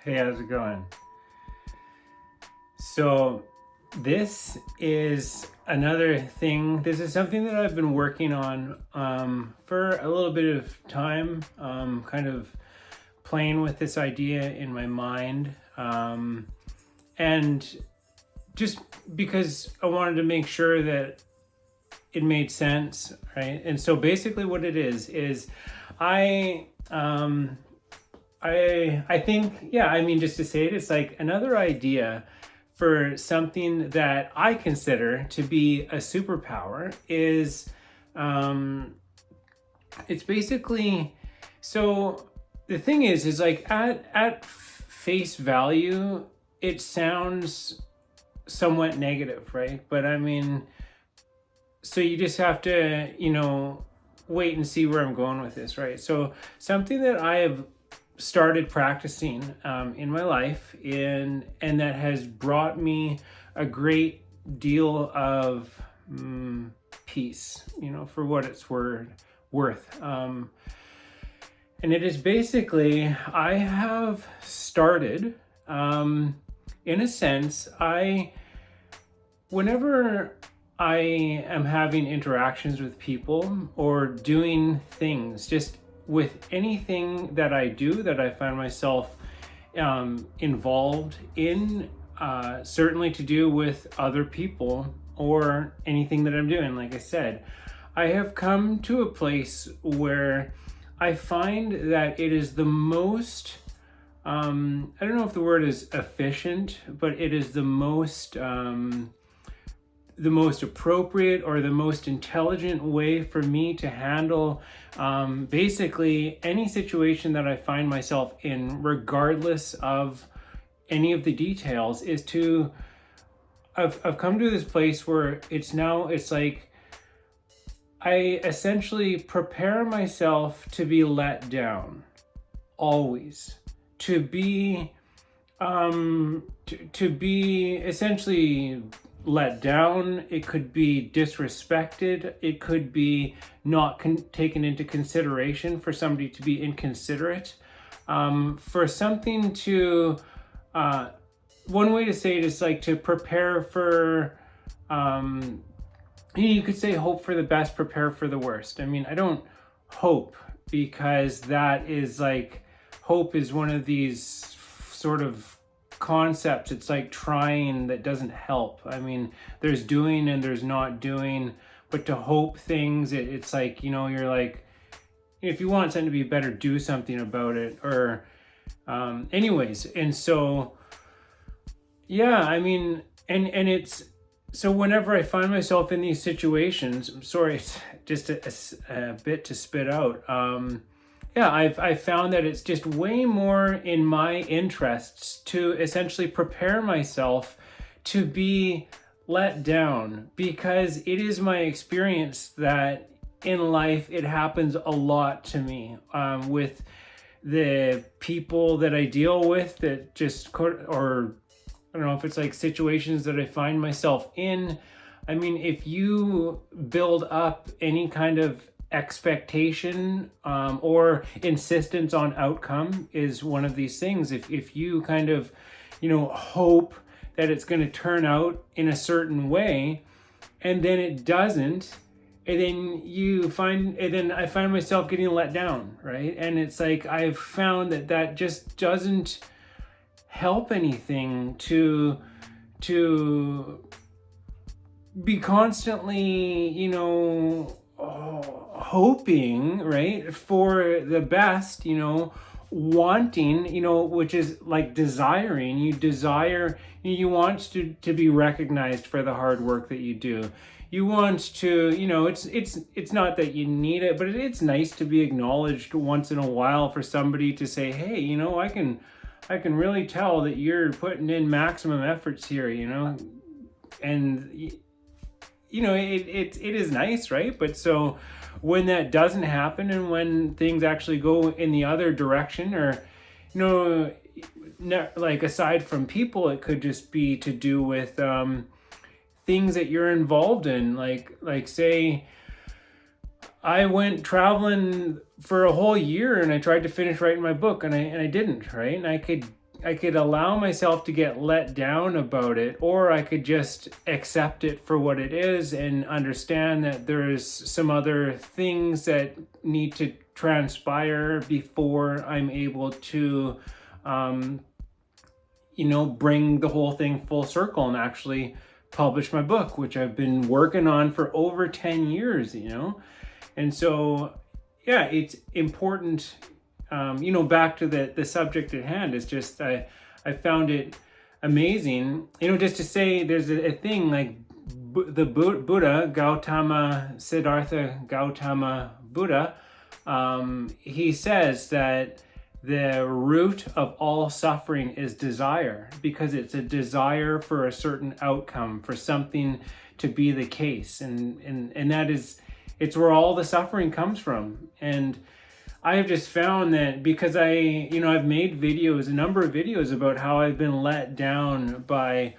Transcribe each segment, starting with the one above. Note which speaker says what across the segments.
Speaker 1: Hey, how's it going? So this is another thing. This is something that I've been working on for a little bit of time, kind of playing with this idea in my mind. And just because I wanted to make sure that it made sense, right? And so basically what it is I I think, yeah, I mean, just to say it, it's like another idea for something that I consider to be a superpower is it's basically, so the thing is like at face value, it sounds somewhat negative, right? But I mean, so you just have to, wait and see where I'm going with this, right? So something that I have started practicing in my life and that has brought me a great deal of peace, for what it's worth. And it is basically, I have started, in a sense, whenever I am having interactions with people or doing things, just with anything that I do that I find myself involved in, certainly to do with other people or anything that I'm doing, like I said, I have come to a place where I find that it is the most, I don't know if the word is efficient, but it is the most appropriate or the most intelligent way for me to handle basically any situation that I find myself in, regardless of any of the details, is to, I've come to this place where it's like I essentially prepare myself to be let down, always, to be to be essentially let down. It could be disrespected. It could be not taken into consideration, for somebody to be inconsiderate, for something to, one way to say it is like to prepare for, you could say hope for the best, prepare for the worst. I mean, I don't hope, because that is like, hope is one of these sort of concepts. It's like trying that doesn't help. I mean, there's doing and there's not doing, but to hope things, it's like, you're like, if you want something to be better, do something about it, or anyways. And so, yeah, I mean, and it's, so whenever I find myself in these situations, I'm sorry, it's just a bit to spit out. Yeah, I've found that it's just way more in my interests to essentially prepare myself to be let down, because it is my experience that in life it happens a lot to me, with the people that I deal with, that just, or I don't know if it's like situations that I find myself in. I mean, if you build up any kind of expectation, or insistence on outcome, is one of these things. If you kind of, hope that it's going to turn out in a certain way, and then it doesn't, and then I find myself getting let down, right? And it's like, I've found that just doesn't help anything to be constantly, hoping, right, for the best, wanting, which is like desiring. You want to be recognized for the hard work that you do. You want to, it's not that you need it, but it's nice to be acknowledged once in a while, for somebody to say, hey, I can really tell that you're putting in maximum efforts here, and it is nice, right? But so when that doesn't happen, and when things actually go in the other direction, or like, aside from people, it could just be to do with things that you're involved in, like say I went traveling for a whole year and I tried to finish writing my book, and I didn't, right? And allow myself to get let down about it, or I could just accept it for what it is and understand that there's some other things that need to transpire before I'm able to, bring the whole thing full circle and actually publish my book, which I've been working on for over 10 years, And so, yeah, it's important. Back to the subject at hand, is just I found it amazing, just to say there's a thing like the Buddha, Gautama, Siddhartha Gautama Buddha, he says that the root of all suffering is desire, because it's a desire for a certain outcome, for something to be the case, and that is, it's where all the suffering comes from. And I have just found that because I've made videos, a number of videos about how I've been let down by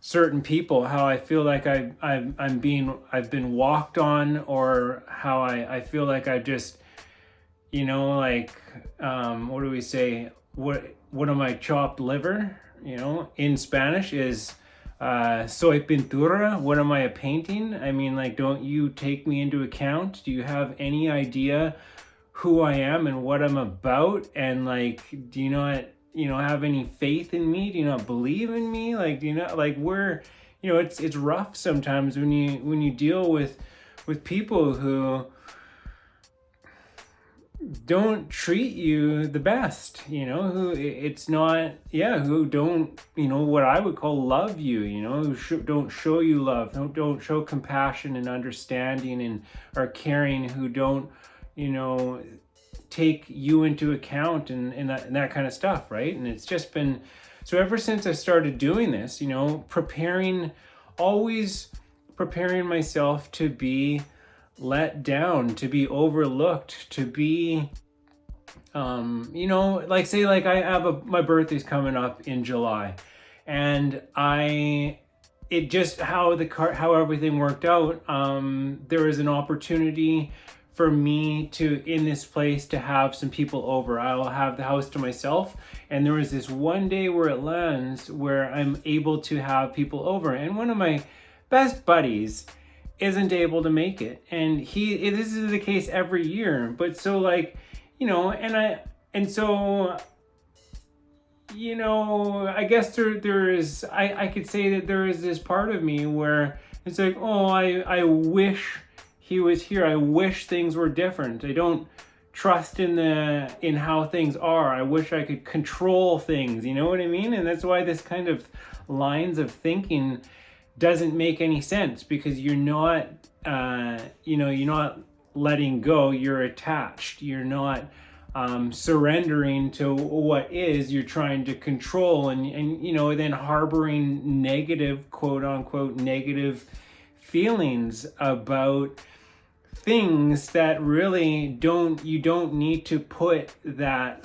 Speaker 1: certain people, how I feel like I've been walked on, or how I feel like I just, what do we say? What am I, chopped liver? In Spanish is soy pintura. What am I, a painting? I mean, like, don't you take me into account? Do you have any idea who I am and what I'm about? And like, do you not, have any faith in me? Do you not believe in me? Like, it's rough sometimes when you deal with people who don't treat you the best, who don't, what I would call love you, who don't show you love, don't show compassion and understanding and are caring, who don't, take you into account and that kind of stuff, right? And it's just been, so ever since I started doing this, always preparing myself to be let down, to be overlooked, to be, like, say, like I have my birthday's coming up in July, and it just, how everything worked out, there was an opportunity for me to, in this place, to have some people over. I'll have the house to myself, and there was this one day where it lands where I'm able to have people over, and one of my best buddies isn't able to make it, and this is the case every year, but so, like, I guess there is, I could say that there is this part of me where it's like, oh, I wish he was here. I wish things were different. I don't trust in how things are. I wish I could control things, you know what I mean? And that's why this kind of lines of thinking doesn't make any sense, because you're not, you're not letting go, you're attached. You're not surrendering to what is, you're trying to control, and then harboring negative, quote unquote, negative feelings about things that really you don't need to put that,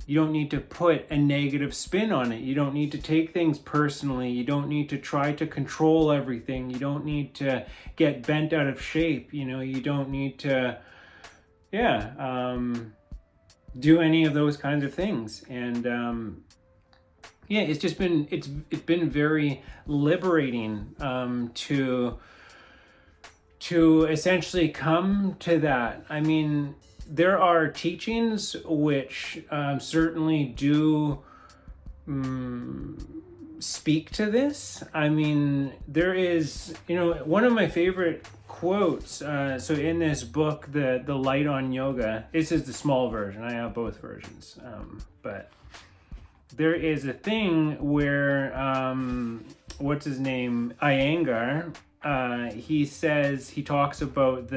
Speaker 1: you don't need to put a negative spin on it. You don't need to take things personally. You don't need to try to control everything. You don't need to get bent out of shape. You don't need to, do any of those kinds of things. And it's just been, it's been very liberating to essentially come to that. I mean, there are teachings which certainly do speak to this. I mean, there is, one of my favorite quotes. So in this book, the Light on Yoga, this is the small version. I have both versions, but there is a thing where what's his name, Iyengar, he talks about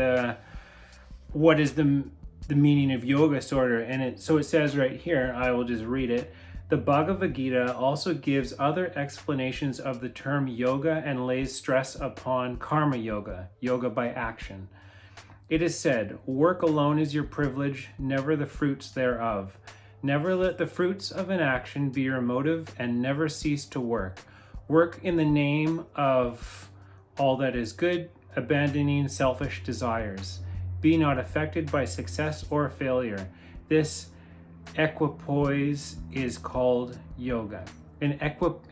Speaker 1: what is the meaning of yoga, sort of, and it says right here, I will just read it. The Bhagavad Gita also gives other explanations of the term yoga and lays stress upon karma yoga, yoga by action. It is said, work alone is your privilege, never the fruits thereof. Never let the fruits of an action be your motive, and never cease to work. Work in the name of all that is good, abandoning selfish desires. Be not affected by success or failure. This equipoise is called yoga. And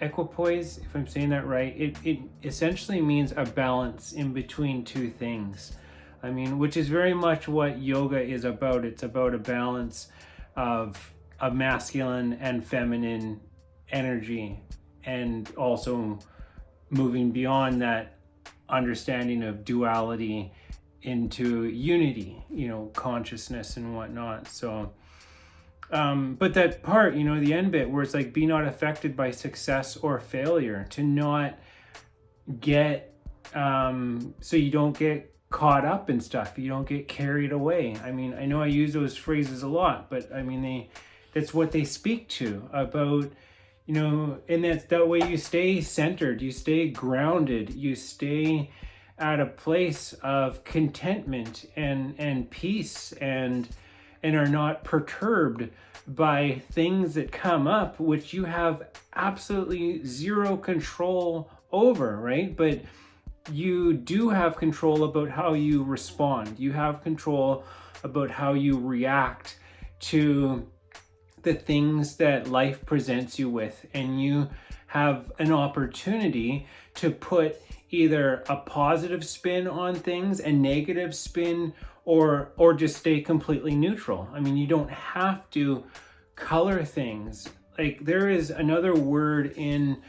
Speaker 1: equipoise, if I'm saying that right, it essentially means a balance in between two things. I mean, which is very much what yoga is about. It's about a balance of a masculine and feminine energy, and also moving beyond that understanding of duality into unity, consciousness and whatnot. So but that part, the end bit where it's like, be not affected by success or failure, to not get, so you don't get caught up in stuff, you don't get carried away. I mean, I know I use those phrases a lot, but I mean, that's what they speak to about, and that's that way you stay centered, you stay grounded, you stay at a place of contentment and peace, and are not perturbed by things that come up, which you have absolutely zero control over, right? But you do have control about how you respond. You have control about how you react to the things that life presents you with. And you have an opportunity to put either a positive spin on things, a negative spin, or just stay completely neutral. I mean, you don't have to color things. Like, there is another word in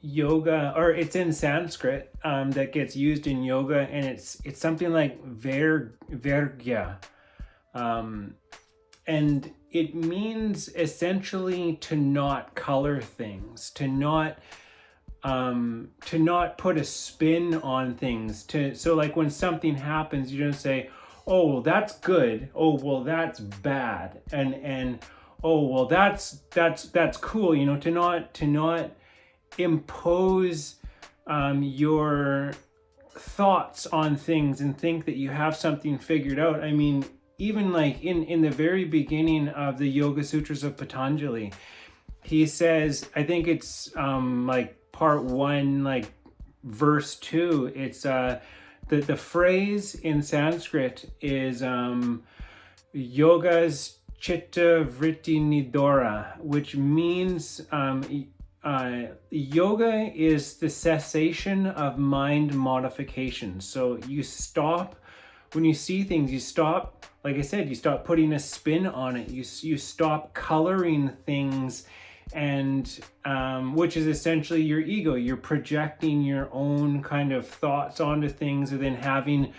Speaker 1: yoga, or it's in Sanskrit, that gets used in yoga, and it's something like vergya, and it means essentially to not color things, to not put a spin on things. So like when something happens, you don't say, oh well, that's good, oh well, that's bad, and oh well, that's cool, to not impose your thoughts on things and think that you have something figured out. I mean, even like in the very beginning of the Yoga Sutras of Patanjali, he says, I think it's like part 1, like verse 2, it's the phrase in Sanskrit is yoga's chitta vritti nidora, which means yoga is the cessation of mind modification. So you stop, when you see things, you stop, like I said, you stop putting a spin on it, you stop coloring things, and which is essentially your ego. You're projecting your own kind of thoughts onto things, and then having,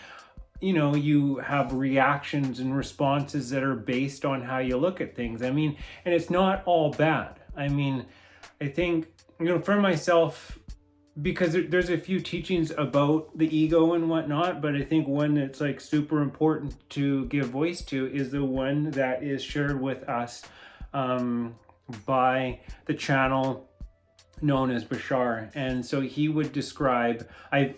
Speaker 1: you have reactions and responses that are based on how you look at things. I mean, and it's not all bad. I mean, I think, for myself, because there's a few teachings about the ego and whatnot, but I think one that's like super important to give voice to is the one that is shared with us by the channel known as Bashar. And so he would describe, I've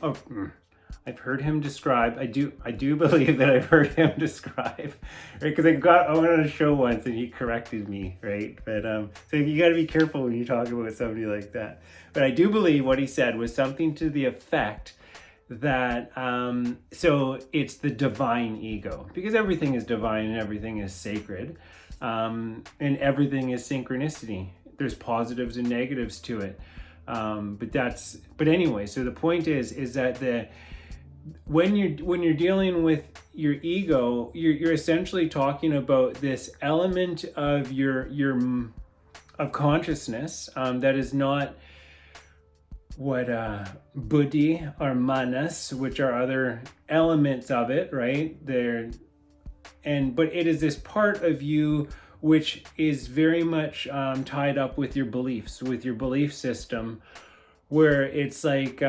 Speaker 1: heard him describe, I do believe that I've heard him describe, right? Because I went on a show once and he corrected me, right? But so you got to be careful when you talk about somebody like that. But I do believe what he said was something to the effect that so it's the divine ego, because everything is divine and everything is sacred, and everything is synchronicity. There's positives and negatives to it, but anyway, so the point is that when you're dealing with your ego, you're essentially talking about this element of your of consciousness that is not what buddhi or manas, which are other elements of it, right? But it is this part of you which is very much tied up with your beliefs, with your belief system, where it's like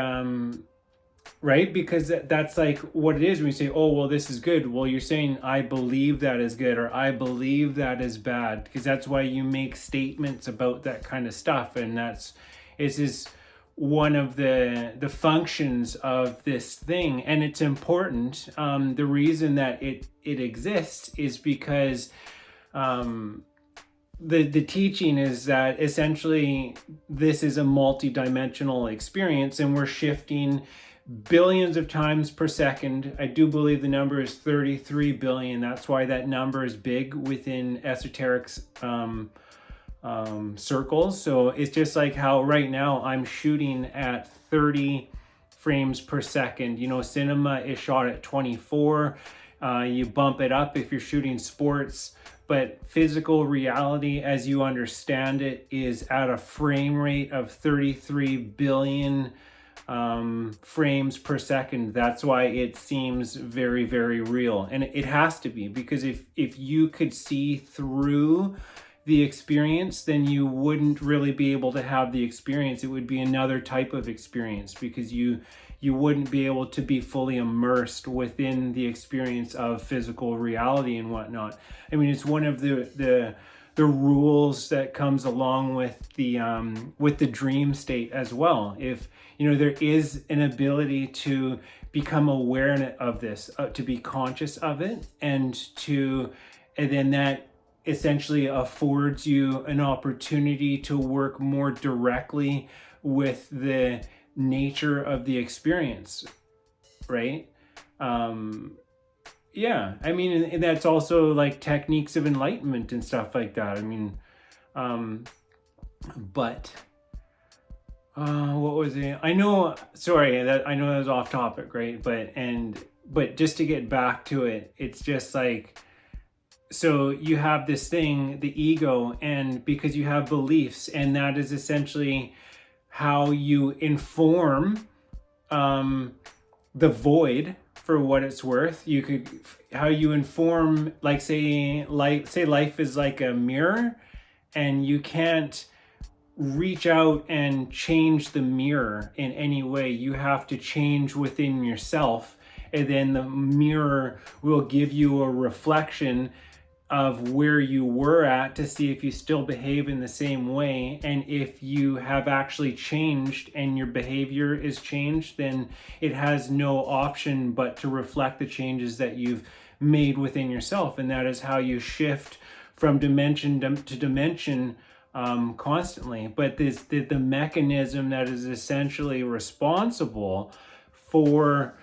Speaker 1: right? Because that's like what it is when you say, oh, well, this is good. Well, you're saying, I believe that is good, or I believe that is bad, because that's why you make statements about that kind of stuff. And is one of the functions of this thing. And it's important. The reason that it exists is because the teaching is that essentially this is a multi-dimensional experience, and we're shifting billions of times per second. I do believe the number is 33 billion. That's why that number is big within esoteric circles. So it's just like how right now I'm shooting at 30 frames per second. You know, cinema is shot at 24. You bump it up if you're shooting sports, but physical reality as you understand it is at a frame rate of 33 billion frames per second. That's why it seems very, very real. And it has to be, because if you could see through the experience, then you wouldn't really be able to have the experience. It would be another type of experience, because you wouldn't be able to be fully immersed within the experience of physical reality and whatnot. I mean, it's one of the rules that comes along with the dream state as well. If you know, there is an ability to become aware of this, to be conscious of it, and then that essentially affords you an opportunity to work more directly with the nature of the experience, right? Yeah, I mean, and that's also like techniques of enlightenment and stuff like that. I mean, but what was it? I know that was off topic, right? But just to get back to it, it's just like, so you have this thing, the ego, and because you have beliefs, and that is essentially how you inform the void, for what it's worth. How you inform, like say life is like a mirror, and you can't reach out and change the mirror in any way. You have to change within yourself, and then the mirror will give you a reflection of where you were at, to see if you still behave in the same way. And if you have actually changed and your behavior is changed, then it has no option but to reflect the changes that you've made within yourself. And that is how you shift from dimension to dimension constantly. But the mechanism that is essentially responsible for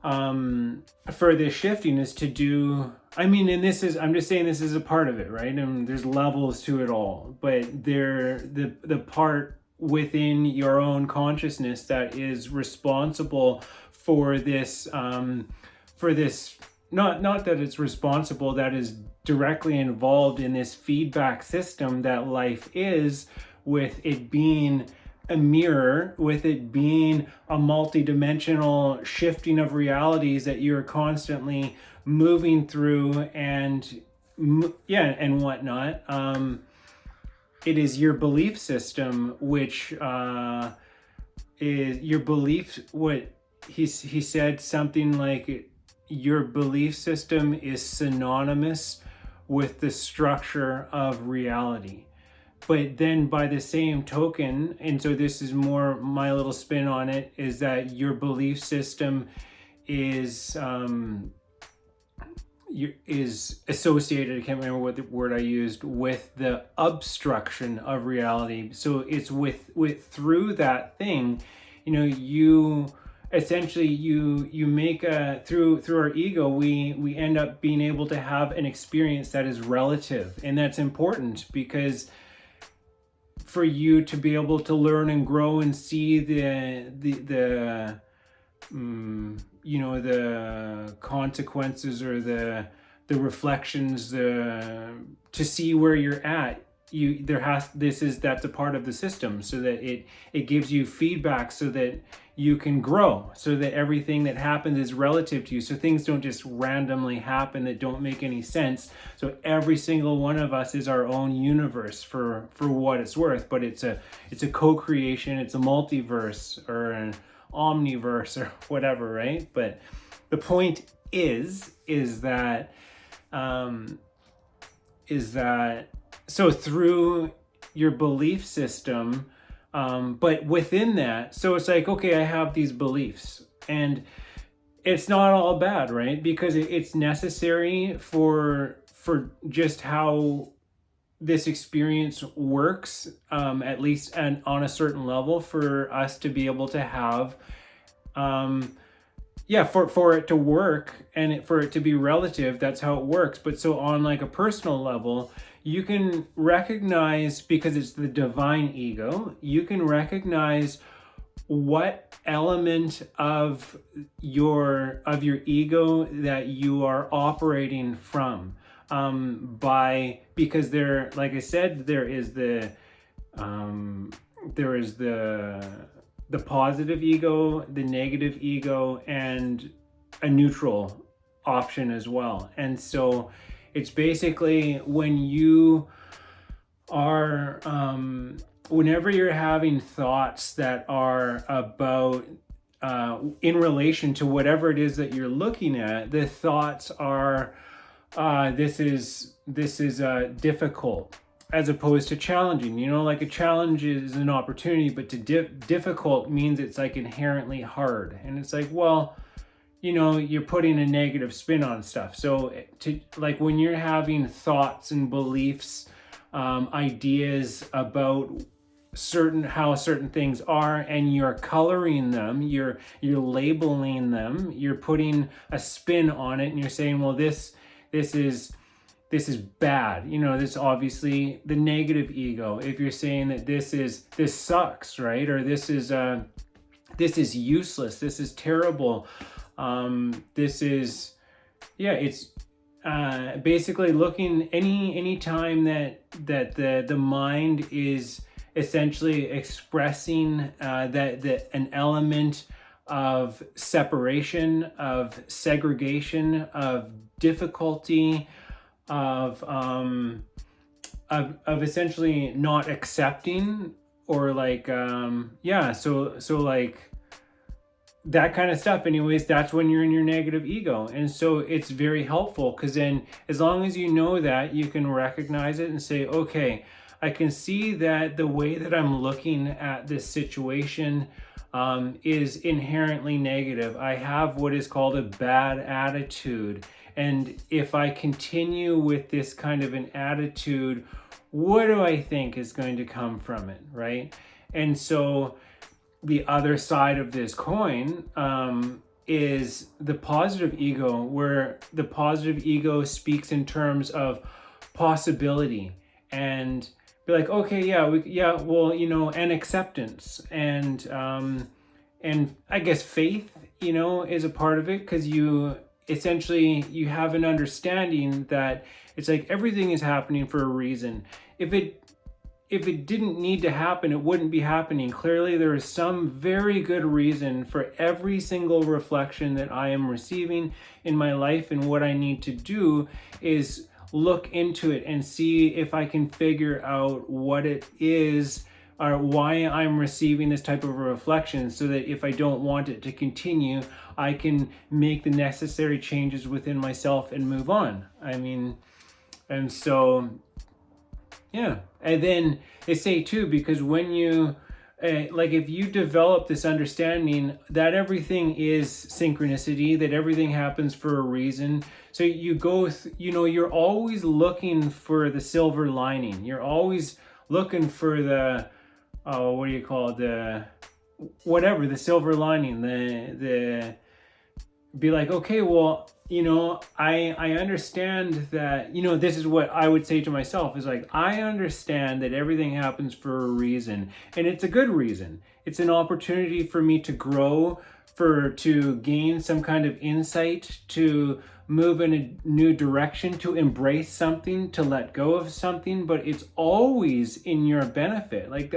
Speaker 1: this shifting is to do, I mean, and I'm just saying this is a part of it, right? And there's levels to it all, but the part within your own consciousness that is responsible for this, not that it's responsible, that is directly involved in this feedback system that life is, with it being a mirror, with it being a multi-dimensional shifting of realities that you're constantly moving through, and whatnot. It is your belief system, which is your belief. What he said something like, your belief system is synonymous with the structure of reality. But then by the same token, and so this is more my little spin on it, is that your belief system is associated, I can't remember what the word I used, with the obstruction of reality. So it's with through that thing, you know, you essentially you make through our ego, we end up being able to have an experience that is relative. And that's important, because for you to be able to learn and grow and see the consequences, or the reflections, to see where you're at, that's a part of the system, so that it gives you feedback, so that you can grow, so that everything that happens is relative to you, so things don't just randomly happen that don't make any sense. So every single one of us is our own universe, for what it's worth. But it's a co-creation, it's a multiverse, or an omniverse, or whatever, right? But the point is that so through your belief system, but within that, so it's like, okay, I have these beliefs, and it's not all bad, right? Because it's necessary for just how this experience works, at least on a certain level, for us to be able to have yeah, for it to work and for it to be relative, that's how it works. But so on like a personal level, you can recognize, because it's the divine ego, you can recognize what element of your ego that you are operating from, because there, like I said, there is the positive ego, the negative ego, and a neutral option as well. And so it's basically when you are whenever you're having thoughts that are about in relation to whatever it is that you're looking at, the thoughts are this is difficult, as opposed to challenging. Like a challenge is an opportunity, but to difficult means it's like inherently hard. And it's like, well, you're putting a negative spin on stuff. So to like when you're having thoughts and beliefs, ideas about how certain things are, and you're coloring them, you're labeling them, you're putting a spin on it, and you're saying, well, this is bad. This obviously the negative ego. If you're saying that this sucks, right? Or this is useless, this is terrible, this is, yeah, it's basically looking any time that the mind is essentially expressing that an element of separation, of segregation, of difficulty, of essentially not accepting, or like so like that kind of stuff. Anyways, that's when you're in your negative ego. And so it's very helpful, because then as long as you know that, you can recognize it and say, okay, I can see that the way that I'm looking at this situation is inherently negative. I have what is called a bad attitude. And if I continue with this kind of an attitude, what do I think is going to come from it, right? And so the other side of this coin is the positive ego, where the positive ego speaks in terms of possibility, and be like, okay, well, and acceptance, and I guess faith, is a part of it, because you have an understanding that it's like everything is happening for a reason. If it didn't need to happen, it wouldn't be happening. Clearly, there is some very good reason for every single reflection that I am receiving in my life, and what I need to do is look into it and see if I can figure out what it is, or why I'm receiving this type of a reflection, so that if I don't want it to continue, I can make the necessary changes within myself and move on. And so, yeah. And then they say too, because when you, like if you develop this understanding that everything is synchronicity, that everything happens for a reason. So you go, you're always looking for the silver lining. You're always looking for the, what do you call it? The silver lining, be like, okay, well, I understand that, this is what I would say to myself, is like, I understand that everything happens for a reason, and it's a good reason. It's an opportunity for me to grow, to gain some kind of insight, to move in a new direction, to embrace something, to let go of something, but it's always in your benefit. Like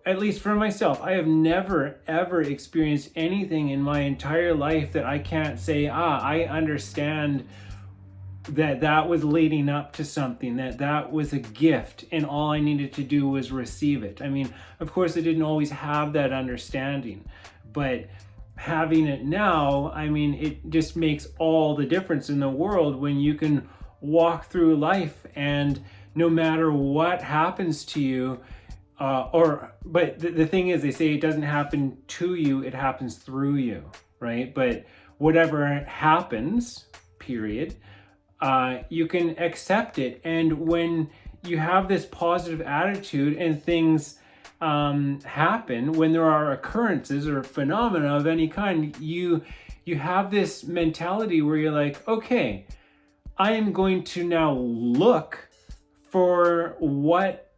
Speaker 1: at least for myself, I have never, ever experienced anything in my entire life that I can't say, I understand that was leading up to something, that was a gift, and all I needed to do was receive it. Of course, I didn't always have that understanding, but having it now, it just makes all the difference in the world when you can walk through life, and no matter what happens to you, but the thing is, they say it doesn't happen to you, it happens through you, right? But whatever happens, period, you can accept it. And when you have this positive attitude and things happen, when there are occurrences or phenomena of any kind, you have this mentality where you're like, okay, I am going to now look for what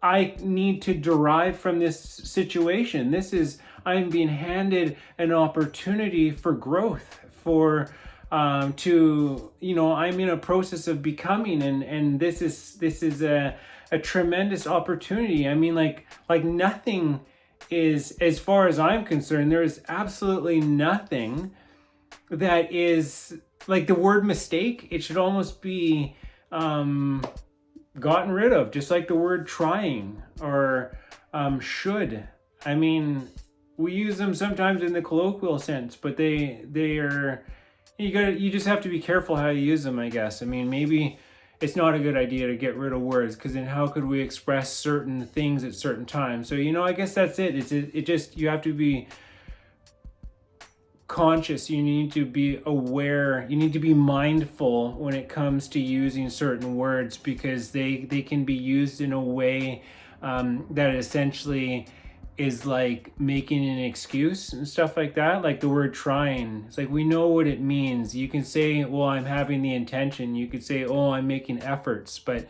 Speaker 1: I need to derive from this situation. I'm being handed an opportunity for growth, for I'm in a process of becoming, and this is a tremendous opportunity. I mean, like nothing is, as far as I'm concerned, there is absolutely nothing that is like the word mistake. It should almost be gotten rid of, just like the word trying or should. I mean, we use them sometimes in the colloquial sense, but they are, you just have to be careful how you use them, I guess. I mean, maybe it's not a good idea to get rid of words, because then how could we express certain things at certain times? So, I guess that's it. It just, you have to be conscious, you need to be aware, you need to be mindful when it comes to using certain words, because they can be used in a way that essentially is like making an excuse and stuff like that. Like the word trying, it's like, we know what it means. You can say, well, I'm having the intention. You could say, oh, I'm making efforts. But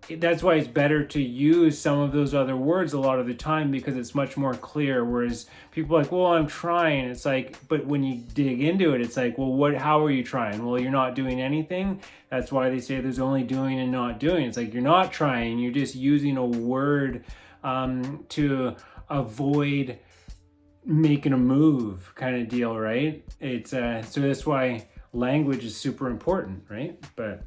Speaker 1: that's why it's better to use some of those other words a lot of the time, because it's much more clear. Whereas people are like, well, I'm trying. It's like, but when you dig into it, it's like, well, how are you trying? Well, you're not doing anything. That's why they say there's only doing and not doing. It's like, you're not trying. You're just using a word to avoid making a move, kind of deal, right? It's so that's why language is super important, right? But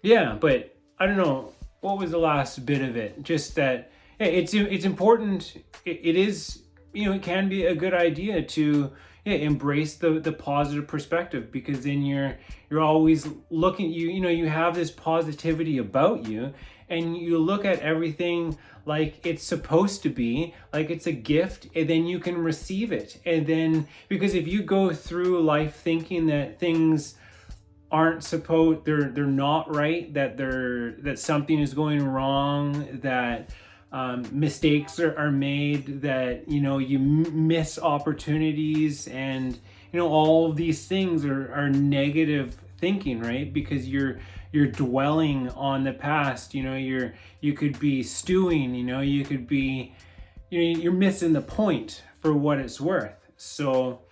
Speaker 1: yeah, but I don't know, what was the last bit of it? Just that, hey, it's important. It is, it can be a good idea to embrace the positive perspective, because then you're always looking, you have this positivity about you, and you look at everything like it's supposed to be, like it's a gift, and then you can receive it. And then, because if you go through life thinking that things aren't supposed, they're not right, that something is going wrong, that mistakes are made, that you miss opportunities, and all of these things are negative thinking, right? Because you're dwelling on the past. You could be stewing, you could be, you're missing the point for what it's worth. So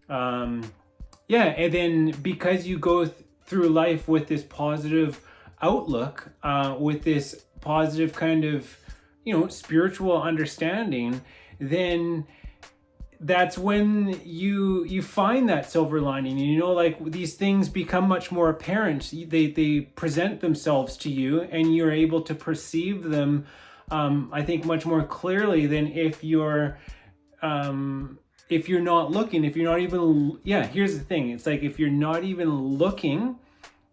Speaker 1: and then because you go through life with this positive outlook, with this positive kind of spiritual understanding, then that's when you find that silver lining. Like these things become much more apparent. They present themselves to you, and you're able to perceive them, I think, much more clearly than if you're not looking, if you're not even, here's the thing. It's like, if you're not even looking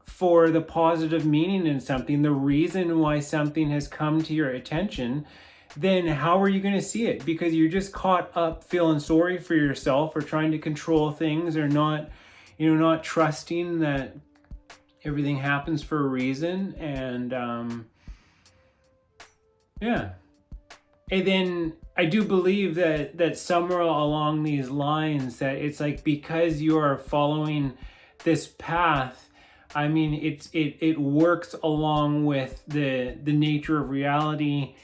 Speaker 1: for the positive meaning in something, the reason why something has come to your attention, then how are you going to see it? Because you're just caught up feeling sorry for yourself, or trying to control things, or not trusting that everything happens for a reason. And and then I do believe that somewhere along these lines, that it's like, because you are following this path, I mean, it works along with the nature of reality,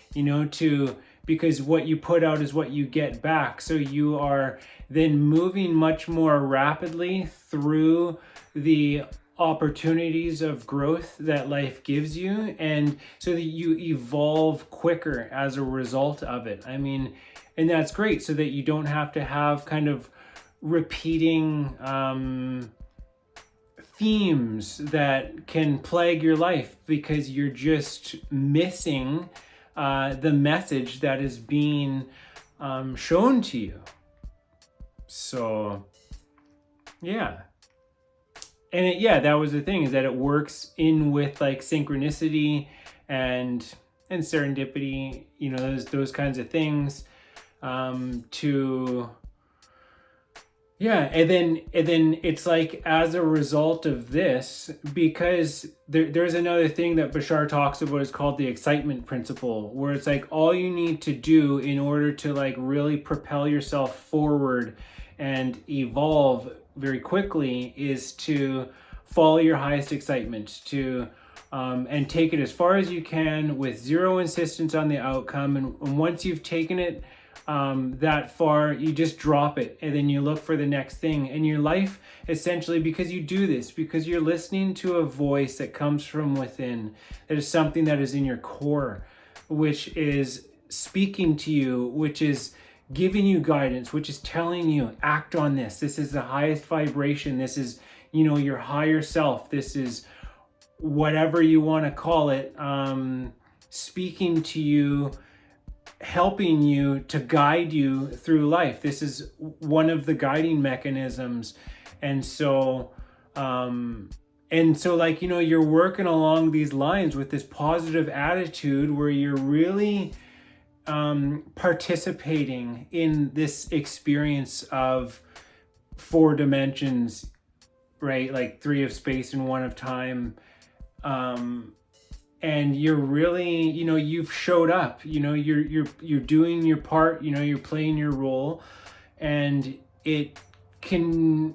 Speaker 1: because what you put out is what you get back. So you are then moving much more rapidly through the opportunities of growth that life gives you, and so that you evolve quicker as a result of it. I mean, and that's great, so that you don't have to have kind of repeating themes that can plague your life, because you're just missing the message that is being shown to you. So and that was the thing, is that it works in with like synchronicity and serendipity, those kinds of things, to Yeah, and then it's like, as a result of this, because there's another thing that Bashar talks about is called the excitement principle, where it's like all you need to do in order to like really propel yourself forward and evolve very quickly is to follow your highest excitement, to and take it as far as you can with zero insistence on the outcome. And once you've taken it that far, you just drop it and then you look for the next thing. And your life, essentially, because you do this, because you're listening to a voice that comes from within, that is something that is in your core, which is speaking to you, which is giving you guidance, which is telling you, act on this. This is the highest vibration. This is, your higher self. This is whatever you want to call it, speaking to you, helping you to guide you through life. This is one of the guiding mechanisms. And so like, you're working along these lines with this positive attitude where you're really participating in this experience of 4 dimensions, right? Like 3 of space and 1 of time. And you're really, you've showed up, you're doing your part, you're playing your role, and it can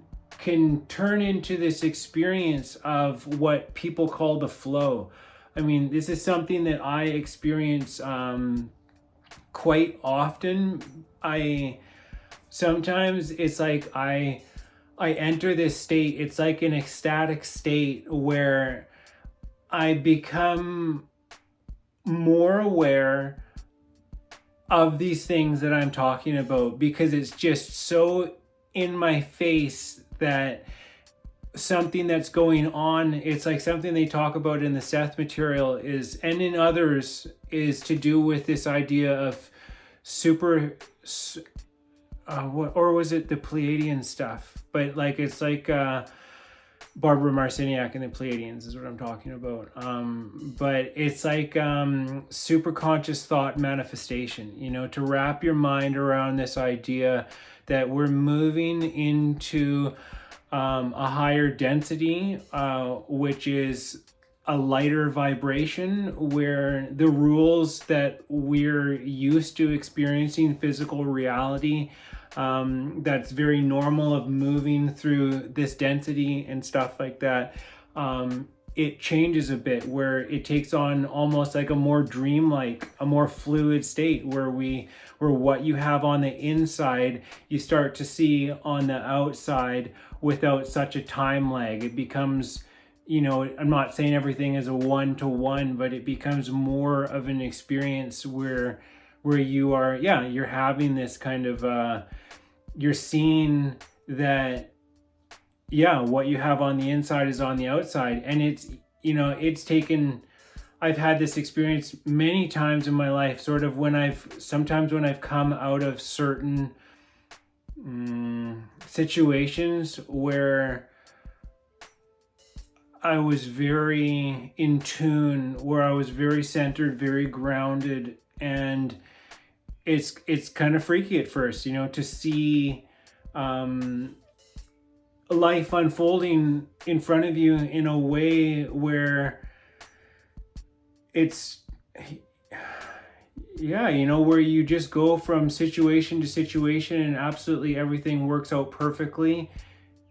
Speaker 1: turn into this experience of what people call the flow. I mean, this is something that I experience quite often. Sometimes it's like I enter this state, it's like an ecstatic state where I become more aware of these things that I'm talking about, because it's just so in my face that something that's going on, it's like something they talk about in the Seth material is, and in others, is to do with this idea of or was it the Pleiadian stuff? But like, it's like Barbara Marciniak and the Pleiadians is what I'm talking about. But it's like super conscious thought manifestation, to wrap your mind around this idea that we're moving into a higher density, which is a lighter vibration, where the rules that we're used to experiencing physical reality, that's very normal of moving through this density and stuff like that, it changes a bit, where it takes on almost like a more dreamlike, a more fluid state, where what you have on the inside, you start to see on the outside without such a time lag. It becomes, I'm not saying everything is a 1-to-1, but it becomes more of an experience where you are, you're having this kind of, you're seeing that, what you have on the inside is on the outside. And it's taken, I've had this experience many times in my life, sort of when I've come out of certain situations where I was very in tune, where I was very centered, very grounded, and it's kind of freaky at first, to see life unfolding in front of you in a way where it's, where you just go from situation to situation and absolutely everything works out perfectly,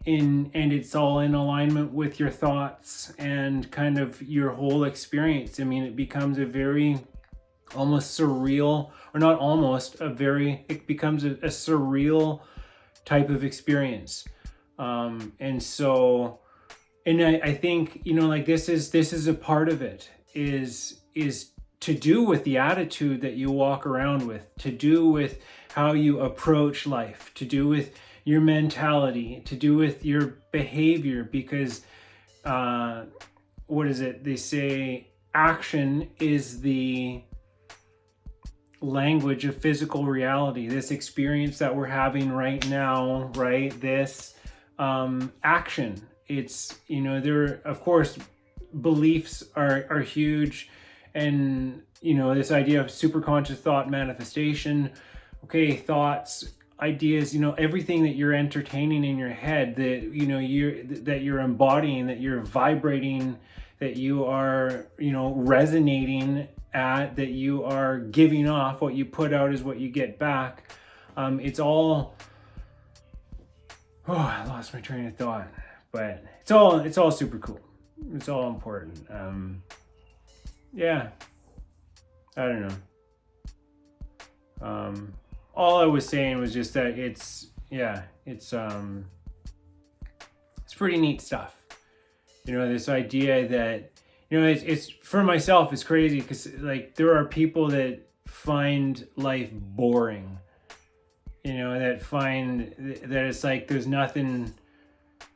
Speaker 1: and it's all in alignment with your thoughts and kind of your whole experience. I mean, it becomes a very almost surreal, or not almost, it becomes a surreal type of experience. And so, and I think, like this is a part of it, is to do with the attitude that you walk around with, to do with how you approach life, to do with your mentality, to do with your behavior, because what is it? They say action is the language of physical reality. This experience that we're having right now, right? This action. It's, there, of course, beliefs are huge, and this idea of superconscious thought manifestation. Okay, thoughts ideas, everything that you're entertaining in your head, that you're embodying, that you're vibrating, that you are resonating at, that you are giving off. What you put out is what you get back. It's all, I lost my train of thought, but it's all super cool. It's all important. Yeah, I don't know. All I was saying was just that it's pretty neat stuff. This idea that, it's for myself, it's crazy because like there are people that find life boring, that find that it's like there's nothing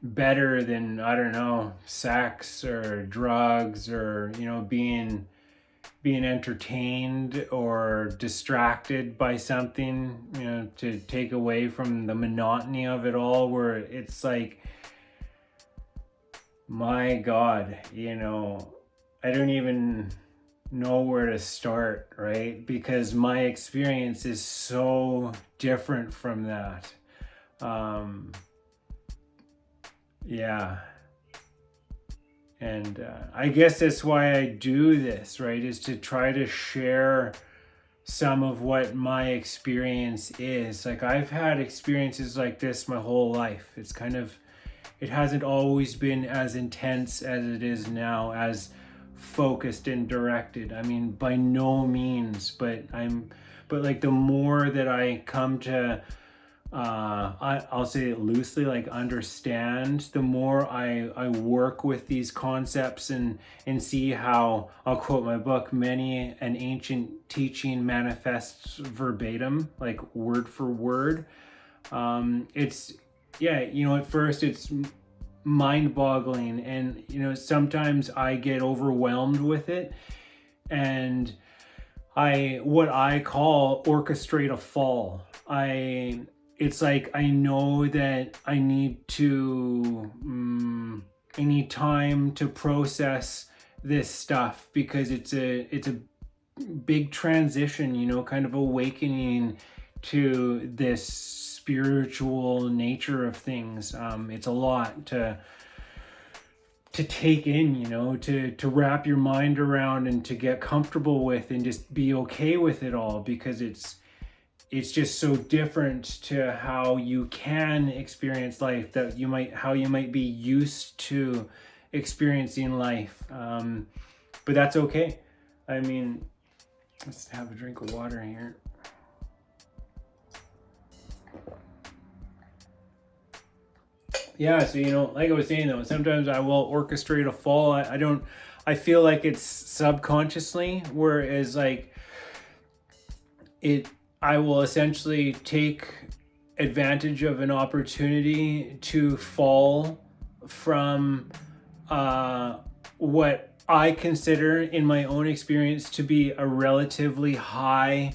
Speaker 1: better than, I don't know, sex or drugs or, being entertained or distracted by something, to take away from the monotony of it all, where it's like, my God, I don't even know where to start, right? Because my experience is so different from that. Yeah. And I guess that's why I do this, right? Is to try to share some of what my experience is. Like, I've had experiences like this my whole life. It hasn't always been as intense as it is now, as focused and directed. I mean, by no means, but like the more that I come to, I'll say it loosely, like understand, the more I work with these concepts and see how, I'll quote my book, many an ancient teaching manifests verbatim, like word for word. At first it's mind-boggling, and sometimes I get overwhelmed with it, and what I call orchestrate a fall. It's like I know that I need time to process this stuff, because it's a big transition, kind of awakening to this spiritual nature of things. It's a lot to take in, to wrap your mind around and to get comfortable with and just be okay with it all, because it's just so different to how you can experience life, how you might be used to experiencing life. But that's okay. I mean, let's have a drink of water here. Yeah, so like I was saying though, sometimes I will orchestrate a fall. I feel like it's subconsciously, whereas like I will essentially take advantage of an opportunity to fall from what I consider in my own experience to be a relatively high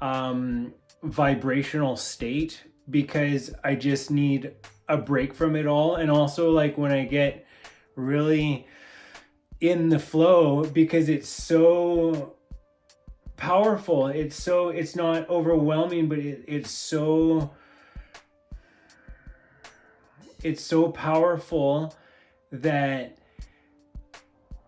Speaker 1: vibrational state, because I just need a break from it all. And also, like, when I get really in the flow, because it's so powerful, it's not overwhelming, but it's so powerful that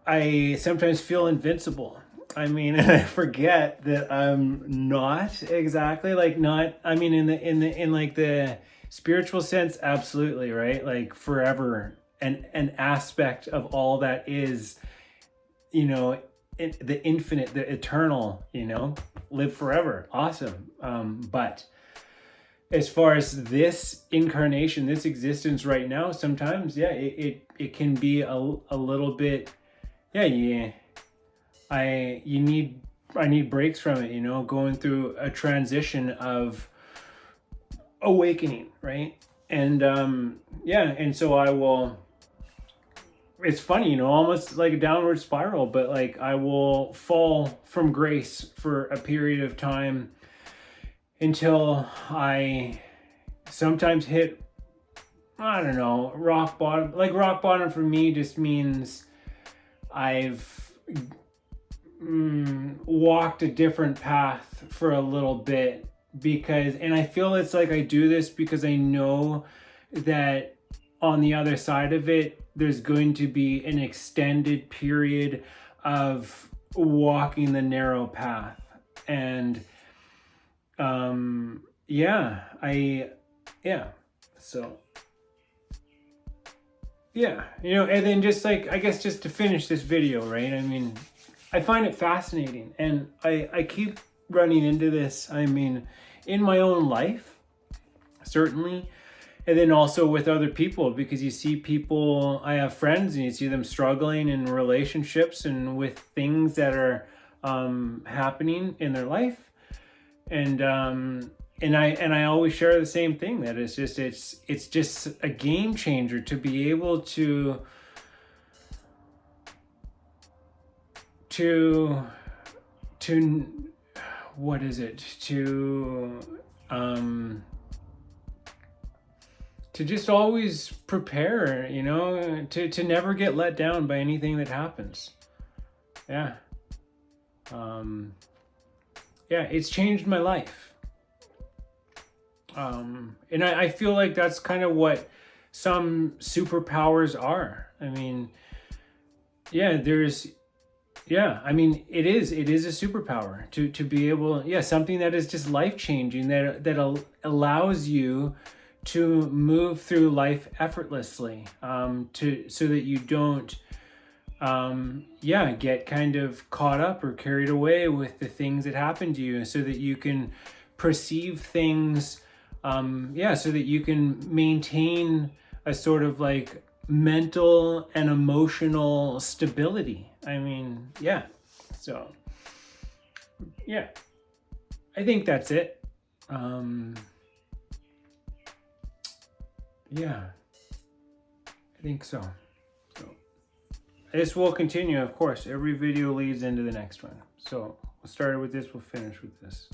Speaker 1: I sometimes feel invincible. I mean, I forget that I'm not exactly like, not, I mean, in like the spiritual sense, absolutely, right? Like forever, and an aspect of all that is, the infinite, the eternal, live forever. Awesome. But as far as this incarnation, this existence right now, sometimes, it can be a little bit, I need breaks from it, going through a transition of awakening, right? And and so I will, it's funny, almost like a downward spiral, but like I will fall from grace for a period of time until I sometimes hit, I don't know, rock bottom. Like, rock bottom for me just means I've walked a different path for a little bit because, and I feel it's like I do this because I know that on the other side of it, there's going to be an extended period of walking the narrow path. And yeah, so yeah, you know, and then just like, I guess just to finish this video, right? I mean, I find it fascinating, and I keep running into this, I mean, in my own life, certainly, and then also with other people, because you see people, I have friends, and you see them struggling in relationships and with things that are happening in their life. And I always share the same thing, that it's just a game changer to be able to what is it, to just always prepare, you know, to never get let down by anything that happens. Yeah. Yeah, it's changed my life. And I feel like that's kind of what some superpowers are. I mean, yeah, I mean, it is a superpower to be able, something that is just life-changing, that allows you to move through life effortlessly, so that you don't get kind of caught up or carried away with the things that happen to you, so that you can perceive things, so that you can maintain a sort of like mental and emotional stability. I mean, so I think that's it. I think so. This will continue, of course. Every video leads into the next one. So we'll start with this, we'll finish with this.